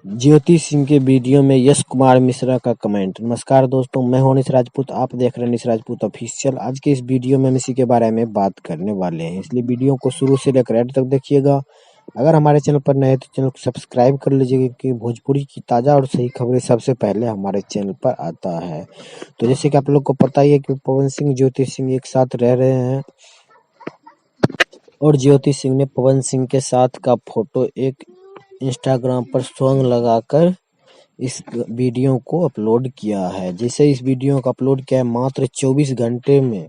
ज्योति सिंह के वीडियो में यश कुमार मिश्रा का कमेंट। नमस्कार दोस्तों, मैं हूं निश राजपूत, आप देख रहे हैं निश राजपूत ऑफिशियल। आज के इस वीडियो में हम इसी के बारे में बात करने वाले हैं, इसलिए वीडियो को शुरू से लेकर एंड तक देखिएगा। अगर हमारे चैनल पर नए हैं तो चैनल को सब्सक्राइब कर लीजिएगा क्योंकि भोजपुरी की ताज़ा और सही खबरें सबसे पहले हमारे चैनल पर आता है। तो जैसे कि आप लोग को पता ही है कि पवन सिंह ज्योति सिंह एक साथ रह रहे हैं और ज्योति सिंह ने पवन सिंह के साथ का फोटो एक इंस्टाग्राम पर सॉन्ग लगाकर इस वीडियो को अपलोड किया है। जैसे इस वीडियो को अपलोड किया है, मात्र 24 घंटे में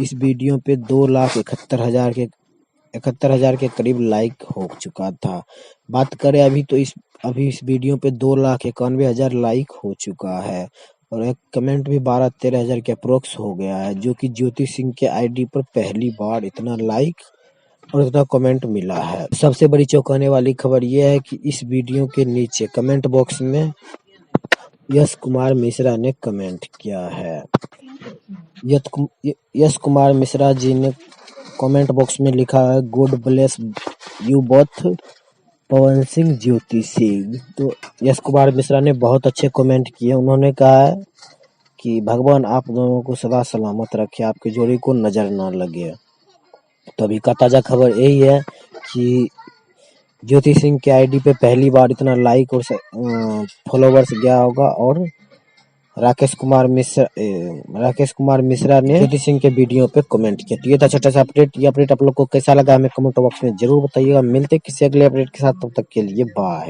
इस वीडियो पे 2,71,000 के करीब लाइक हो चुका था। बात करें अभी इस वीडियो पे 2,91,000 लाइक हो चुका है और एक कमेंट भी 12-13 हजार के अप्रोक्स हो गया है, जो कि ज्योति सिंह के आईडी पर पहली बार इतना लाइक और इतना कमेंट मिला है। सबसे बड़ी चौंकाने वाली खबर यह है कि इस वीडियो के नीचे कमेंट बॉक्स में यश कुमार मिश्रा ने कमेंट किया है। यश कुमार मिश्रा जी ने कमेंट बॉक्स में लिखा है, God bless you both Pawan Singh Jyoti Singh. तो यश कुमार मिश्रा ने बहुत अच्छे कमेंट किए। उन्होंने कहा है कि भगवान आप दोनों को सदा सलामत रखे, आपकी जोड़ी को नजर ना लगे। तो अभी का ताज़ा खबर यही है कि ज्योति सिंह के आईडी पे पहली बार इतना लाइक और फॉलोवर्स गया होगा और राकेश कुमार मिश्रा ने ज्योति सिंह के वीडियो पे कमेंट किया। तो ये था छोटा सा अपडेट। ये अपडेट आप लोग को कैसा लगा हमें कमेंट बॉक्स में जरूर बताइएगा। मिलते किसी अगले अपडेट के साथ, तब तक के लिए बाय।